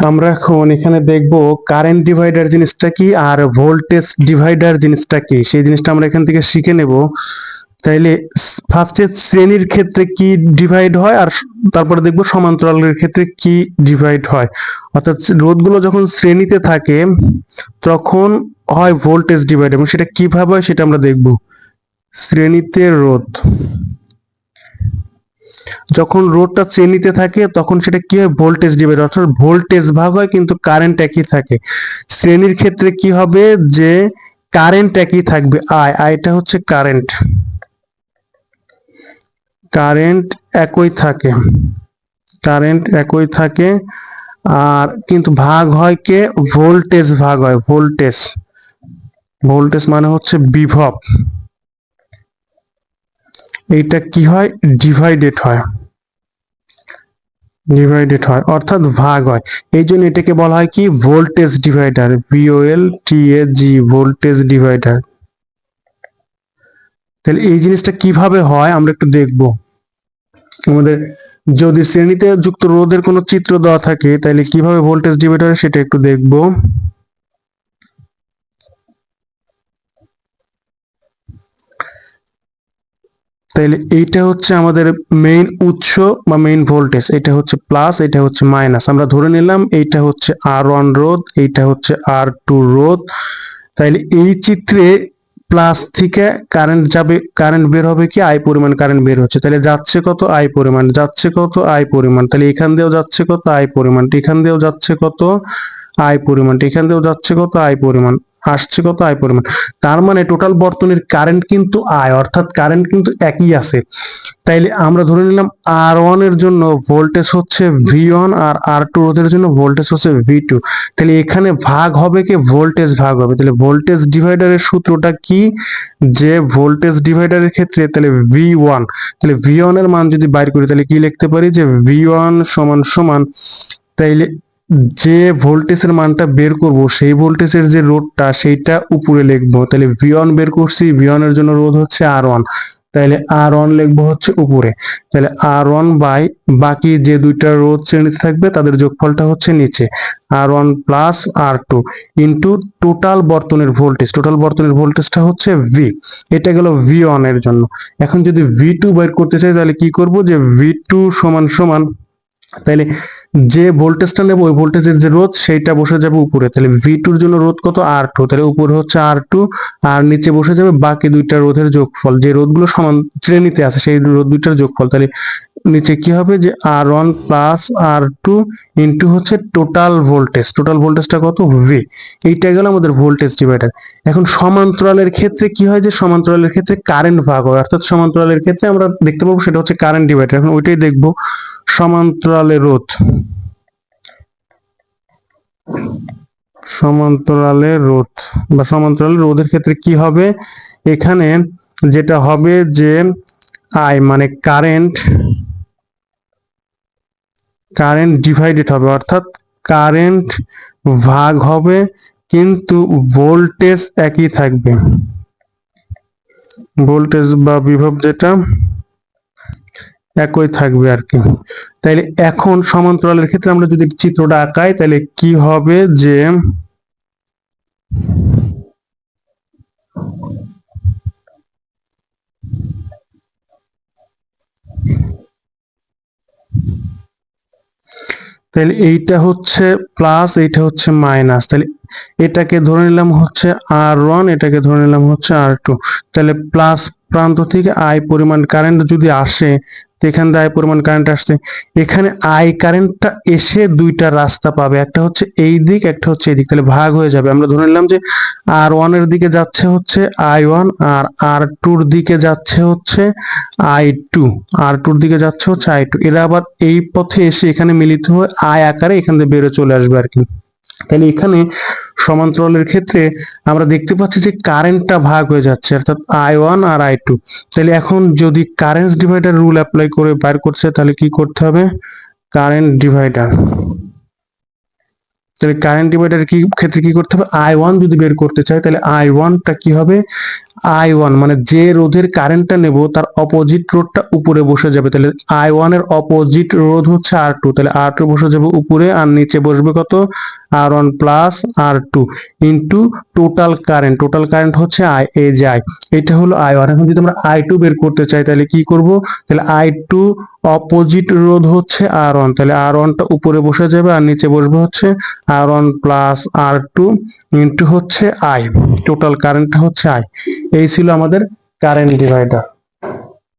আমরা এখন এখানে দেখব কারেন্ট ডিভাইডার জিনিসটা কি আর ভোল্টেজ ডিভাইডার জিনিসটা কি, সেই জিনিসটা আমরা এখান থেকে শিখে নেব। তাইলে ফার্স্টে শ্রেণীর ক্ষেত্রে কি ডিভাইড হয় আর তারপরে দেখব সমান্তরালের ক্ষেত্রে কি ডিভাইড হয়। অর্থাৎ রোধগুলো যখন শ্রেণীতে থাকে তখন হয় ভোল্টেজ ডিভাইড, এবং সেটা কিভাবে হয় সেটা আমরা দেখব। শ্রেণীতে রোধ, যখন রোধটা শ্রেণীতে থাকে তখন সেটা কি হয়, ভোল্টেজ ডিভাইড, অর্থাৎ ভোল্টেজ ভাগ হয় কিন্তু কারেন্ট একই থাকে। শ্রেণীর ক্ষেত্রে কি হবে যে কারেন্ট একই থাকবে, আইটা হচ্ছে কারেন্ট, কারেন্ট একই থাকে, কারেন্ট একই থাকে। আর কিন্তু ভাগ হয় কে, ভোল্টেজ ভাগ হয়, ভোল্টেজ, ভোল্টেজ মানে হচ্ছে বিভব, এইটা কি হয়, ডিভাইডেড হয়, ডিভাইডেড হয় অর্থাৎ ভাগ হয়। এই জন্য এটাকে বলা হয় কি, voltage divider, VOLTAG, voltage divider. তাহলে এই জিনিসটা কিভাবে হয় আমরা একটু দেখব। আমাদের যদি শ্রেণীতে যুক্ত রোধের কোনো চিত্র দেওয়া থাকে তাহলে কিভাবে ভোল্টেজ ডিভাইডার সেটা একটু দেখব। তাহলে এইটা হচ্ছে আমাদের মেইন উৎস বা মেইন ভোল্টেজ, এটা হচ্ছে প্লাস, এটা হচ্ছে মাইনাস। আমরা ধরে নিলাম এইটা হচ্ছে R1 রোধ, এইটা হচ্ছে R2 রোধ। তাইলে এই চিত্রে প্লাস থেকে কারেন্ট যাবে, কারেন্ট বের হবে কি, আই পরিমাণ কারেন্ট বের হচ্ছে। তাহলে যাচ্ছে কত, আই পরিমাণ, যাচ্ছে কত, আই পরিমাণ। তাহলে এখান দিয়েও যাচ্ছে কত, আই পরিমাণ, এখান দিয়েও যাচ্ছে কত, আই পরিমাণ, এখান দিয়েও যাচ্ছে কত, আই পরিমাণ, আসছে কত, আই পরিমাণ। তার মানে টোটাল বর্তনীর কারেন্ট কিন্তু আই, অর্থাৎ কারেন্ট কিন্তু একই আছে। তাইলে আমরা ধরে নিলাম R1 এর জন্য ভোল্টেজ হচ্ছে V1 আর R2 রোধের জন্য ভোল্টেজ হচ্ছে V2। তাহলে এখানে ভাগ হবে কি, ভোল্টেজ ভাগ হবে। তাহলে ভোল্টেজ ডিভাইডারের সূত্রটা কি, যে ভোল্টেজ ডিভাইডারের ক্ষেত্রে তাহলে V1, তাহলে V1 এর মান যদি বাইর করি তাহলে কি লিখতে পারি, যে V1 সমান সমান, তাইলে যে ভোল্টেজের মানটা বের করব সেই ভোল্টেজের যে রোধটা সেইটা উপরে লিখবো। তাহলে V1 বের করছি, V1 এর জন্য রোধ হচ্ছে R1, তাহলে R1 লিখবো হচ্ছে উপরে। তাহলে R1 বাই বাকি যে দুইটা রোধ শ্রেণীতে থাকবে তাদের যোগফলটা হচ্ছে নিচে, R1 plus R2 into total বর্তনীর ভোল্টেজ, টোটাল বর্তনীর ভোল্টেজটা হচ্ছে V। এটা গেল V1 এর জন্য। এখন যদি V2 বের করতে চাই তাহলে কি করব, যে V2 সমান সমান, তাহলে যে ভোল্টেজটা নেব ওই ভোল্টেজের যে রোধ সেইটা বসে যাবে উপরে। তাহলে V2 এর জন্য রোধ কত, R2, তাহলে উপরে হচ্ছে R2 আর নিচে বসে যাবে বাকি দুইটা রোধের যোগফল, যে রোধগুলো সমান শ্রেণীতে আছে সেই রোধ দুইটার যোগফল। তাহলে নিচে কি হবে, যে R1 প্লাস R2 ইন্টু হচ্ছে টোটাল ভোল্টেজ, টোটাল ভোল্টেজটা কত, V। এইটা গেল আমাদের ভোল্টেজ ডিভাইডার। এখন সমান্তরালের ক্ষেত্রে কি হয়, যে সমান্তরালের ক্ষেত্রে কারেন্ট ভাগ হয়, অর্থাৎ সমান্তরালের ক্ষেত্রে আমরা দেখতে পাবো সেটা হচ্ছে কারেন্ট ডিভাইডার। এখন ওইটাই দেখবো, সমান্তরালে রোধ, সমান্তরালে রোধ বা সমান্তরাল রোধের ক্ষেত্রে কি হবে, এখানে যেটা হবে যে আই মানে কারেন্ট, কারেন্ট ডিভাইডেড হবে, অর্থাৎ কারেন্ট ভাগ হবে কিন্তু ভোল্টেজ একই থাকবে, ভোল্টেজ বা বিভব যেটা একই থাকবে আর কি। তাইলে এখন সমান্তরালের ক্ষেত্রে আমরা যদি চিত্রটা আঁকাই তাহলে কি হবে, যে তাহলে এইটা হচ্ছে প্লাস, এইটা হচ্ছে মাইনাস। তাহলে এটাকে ধরে নিলাম হচ্ছে R1, এটাকে ধরে নিলাম হচ্ছে R2। তাহলে প্লাস প্রান্ত থেকে আই পরিমাণ কারেন্ট যদি আসে, তো এখান দিয়ে আই পরিমাণ কারেন্ট আসছে, এখানে আই কারেন্টটা এসে দুইটা রাস্তা পাবে, একটা হচ্ছে এই দিক, একটা হচ্ছে এই দিক, তাহলে ভাগ হয়ে যাবে। আমরা ধরে নিলাম যে R1 এর দিকে যাচ্ছে হচ্ছে I1 আর R2 এর দিকে যাচ্ছে হচ্ছে I2, R2 এর দিকে যাচ্ছে হচ্ছে I2। এরা আবার এই পথে এসে এখানে মিলিত হয়ে আই আকারে এখান থেকে বেরো চলে আসবে আর কি। তাহলে এখানে সমান্তরালের ক্ষেত্রে আমরা দেখতে পাচ্ছি যে কারেন্টটা ভাগ হয়ে যাচ্ছে, অর্থাৎ I1 আর I2। তাহলে এখন যদি কারেন্ট ডিভাইডার রুল অ্যাপ্লাই করে বাইর করছে তাহলে কি করতে হবে, কারেন্ট ডিভাইডার, তাহলে কারেন্ট ডিভাইডার কি ক্ষেত্রে কি করতে হবে, I1 যদি বের করতে চাই তাহলে I1টা কি হবে, I1 মানে যে রোধের কারেন্টটা নেব তার অপোজিট রোধটা উপরে বসে যাবে, তাহলে I1 এর অপোজিট রোধ হচ্ছে R2, তাহলে R2 বসে যাবে উপরে আর নিচে বসবে কত R1 plus R2 into total current হচ্ছে I, এই যে I, এটা হলো I1। এখন যদি আমরা I2 বের করতে চাই তাহলে কি করব, তাহলে I2 অপোজিট রোধ হচ্ছে R1, তাহলে R1টা উপরে বসে যাবে আর নিচে বসবে হচ্ছে R1 প্লাস R2 ইন্টু হচ্ছে I, টোটাল কারেন্টটা হচ্ছে I। এই ছিল আমাদের কারেন্ট ডিভাইডার।